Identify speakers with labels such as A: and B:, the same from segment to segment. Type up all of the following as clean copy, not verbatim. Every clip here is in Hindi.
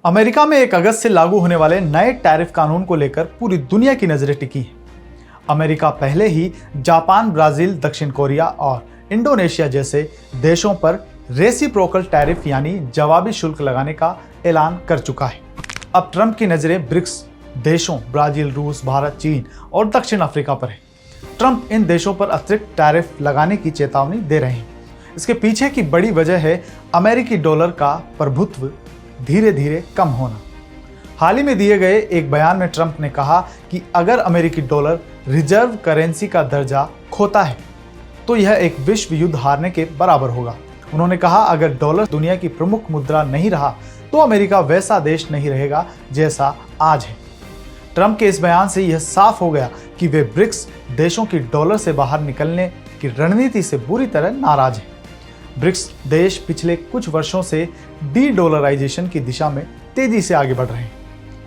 A: अमेरिका में 1 अगस्त से लागू होने वाले नए टैरिफ कानून को लेकर पूरी दुनिया की नजरें टिकी हैं। अमेरिका पहले ही जापान, ब्राजील, दक्षिण कोरिया और इंडोनेशिया जैसे देशों पर रेसिप्रोकल टैरिफ यानी जवाबी शुल्क लगाने का ऐलान कर चुका है। अब ट्रंप की नजरें ब्रिक्स देशों ब्राजील, रूस, भारत, चीन और दक्षिण अफ्रीका पर है। ट्रंप इन देशों पर अतिरिक्त टैरिफ लगाने की चेतावनी दे रहे हैं। इसके पीछे की बड़ी वजह है अमेरिकी डॉलर का प्रभुत्व धीरे धीरे कम होना। हाल ही में दिए गए एक बयान में ट्रंप ने कहा कि अगर अमेरिकी डॉलर रिजर्व करेंसी का दर्जा खोता है तो यह एक विश्व युद्ध हारने के बराबर होगा। उन्होंने कहा, अगर डॉलर दुनिया की प्रमुख मुद्रा नहीं रहा तो अमेरिका वैसा देश नहीं रहेगा जैसा आज है। ट्रंप के इस बयान से यह साफ हो गया कि वे ब्रिक्स देशों की डॉलर से बाहर निकलने की रणनीति से बुरी तरह नाराज हैं। ब्रिक्स देश पिछले कुछ वर्षों से डी डॉलराइजेशन की दिशा में तेजी से आगे बढ़ रहे हैं,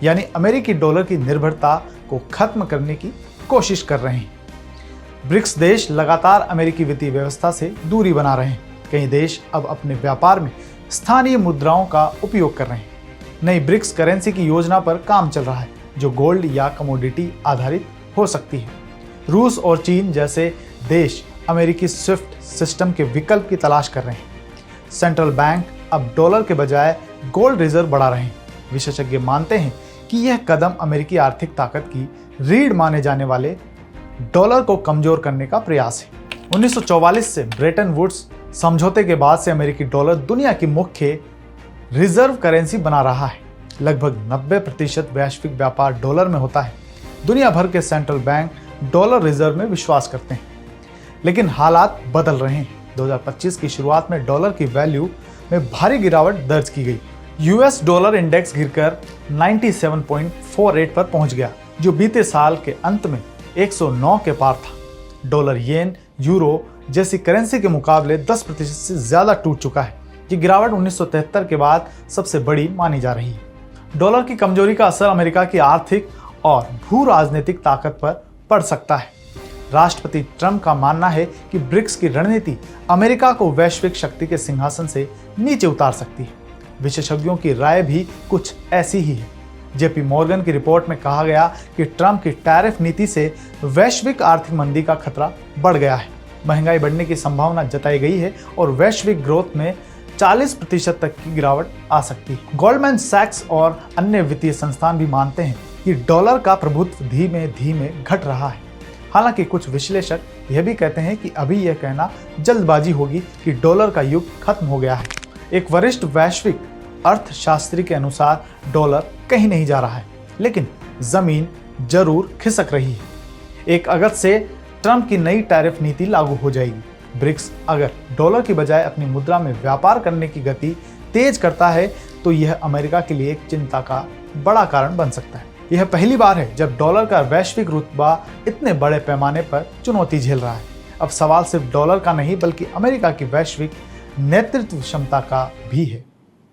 A: यानी अमेरिकी डॉलर की निर्भरता को खत्म करने की कोशिश कर रहे हैं। ब्रिक्स देश लगातार अमेरिकी वित्तीय व्यवस्था से दूरी बना रहे हैं। कई देश अब अपने व्यापार में स्थानीय मुद्राओं का उपयोग कर रहे हैं। नई ब्रिक्स करेंसी की योजना पर काम चल रहा है, जो गोल्ड या कमोडिटी आधारित हो सकती है। रूस और चीन जैसे देश अमेरिकी स्विफ्ट सिस्टम के विकल्प की तलाश कर रहे हैं। सेंट्रल बैंक अब डॉलर के बजाय गोल्ड रिजर्व बढ़ा रहे हैं। विशेषज्ञ मानते हैं कि यह कदम अमेरिकी आर्थिक ताकत की रीढ़ माने जाने वाले डॉलर को कमजोर करने का प्रयास है। 1944 से ब्रेटन वुड्स समझौते के बाद से अमेरिकी डॉलर दुनिया की मुख्य रिजर्व करेंसी बना रहा है। लगभग 90% वैश्विक व्यापार डॉलर में होता है। दुनिया भर के सेंट्रल बैंक डॉलर रिजर्व में विश्वास करते हैं, लेकिन हालात बदल रहे हैं। 2025 की शुरुआत में डॉलर की वैल्यू में भारी गिरावट दर्ज की गई। यूएस डॉलर इंडेक्स गिरकर 97.48 पर पहुंच गया, जो बीते साल के अंत में 109 के पार था। डॉलर, येन, यूरो जैसी करेंसी के मुकाबले 10% से ज्यादा टूट चुका है। ये गिरावट 1973 के बाद सबसे बड़ी मानी जा रही है। डॉलर की कमजोरी का असर अमेरिका की आर्थिक और भू राजनीतिक ताकत पर पड़ सकता है। राष्ट्रपति ट्रंप का मानना है कि ब्रिक्स की रणनीति अमेरिका को वैश्विक शक्ति के सिंहासन से नीचे उतार सकती है। विशेषज्ञों की राय भी कुछ ऐसी ही है। जेपी मॉर्गन की रिपोर्ट में कहा गया कि ट्रंप की टैरिफ नीति से वैश्विक आर्थिक मंदी का खतरा बढ़ गया है। महंगाई बढ़ने की संभावना जताई गई है और वैश्विक ग्रोथ में 40% तक की गिरावट आ सकती है। गोल्डमैन सैक्स और अन्य वित्तीय संस्थान भी मानते हैं कि डॉलर का प्रभुत्व धीमे धीमे घट रहा है। हालांकि कुछ विश्लेषक यह भी कहते हैं कि अभी यह कहना जल्दबाजी होगी कि डॉलर का युग खत्म हो गया है। एक वरिष्ठ वैश्विक अर्थशास्त्री के अनुसार डॉलर कहीं नहीं जा रहा है, लेकिन जमीन जरूर खिसक रही है। 1 अगस्त से ट्रंप की नई टैरिफ नीति लागू हो जाएगी। ब्रिक्स अगर डॉलर की बजाय अपनी मुद्रा में व्यापार करने की गति तेज करता है तो यह अमेरिका के लिए एक चिंता का बड़ा कारण बन सकता है। यह पहली बार है जब डॉलर का वैश्विक रुतबा इतने बड़े पैमाने पर चुनौती झेल रहा है। अब सवाल सिर्फ डॉलर का नहीं बल्कि अमेरिका की वैश्विक नेतृत्व क्षमता का भी है।